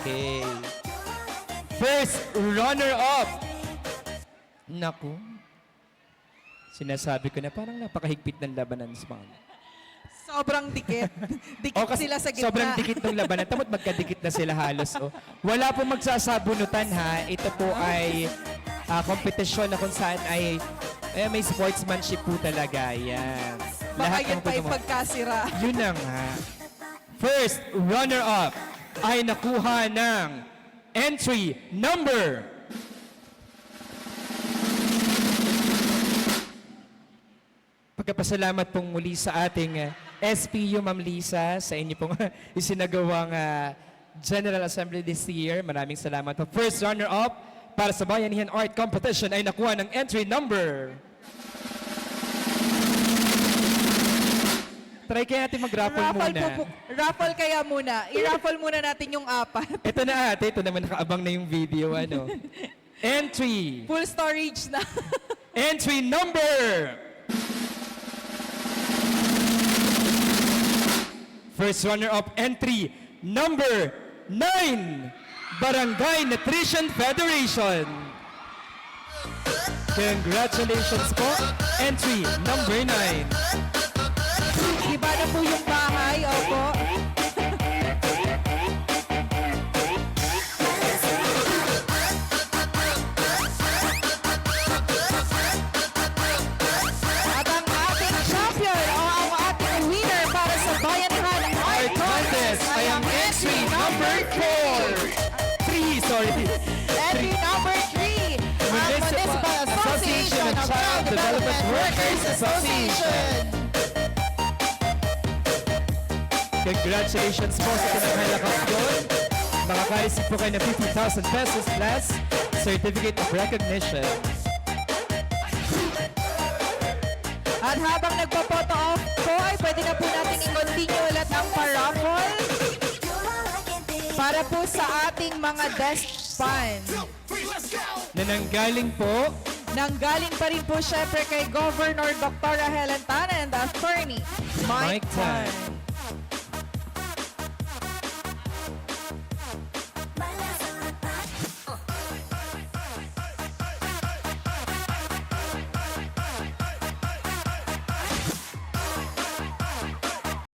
Okay. First runner-up. Naku. Sinasabi ko na parang napakahigpit ng labanan sa mga... Sobrang dikit. Dikit kasi sila sa gitna. sobrang dikit ng labanan. Tamot magkadikit na sila halos. Oh. Wala pong magsasabunutan ha. Ito po ay kompetisyon na kung saan ay may sportsmanship po talaga. Yan. Baka yan ng pa tutulungan. ipagkasira. Yun na nga. First runner-up ay nakuha ng entry number. Pagkapasalamat pong muli sa ating SPU, Ma'am Lisa, sa inyo pong isinagawang General Assembly this year. Maraming salamat po. First runner-up para sa Bayanihan Art Competition ay nakuha ng entry number. Try kaya natin mag-raffle muna. Raffle kaya muna. I-raffle muna natin yung apat. Ito na ate, ito naman nakaabang na yung video. Ano? Entry. Full storage na. Entry number. First runner-up entry number 9. Barangay Nutrition Federation. Congratulations po. Entry number 9. Iba na po yung bahay. Opo. At ang ating champion o ang ating winner para sa Bayanihan Art Contest ay ang entry number 3. Sorry. Entry number 3. Ang Municipal Association of Child Development Workers Association. Congratulations po sa pinakalakas doon. Makaka-receive po kayo ng 50,000 pesos plus Certificate of Recognition. At habang nagpo-photo off po, ay pwede na po natin i-continue ulit ang paraffle para po sa ating mga desk fan. Na nanggaling po Nanggaling pa rin po syempre kay Governor Dr. Helen Tan and Attorney Mike Mike Tan. Tan.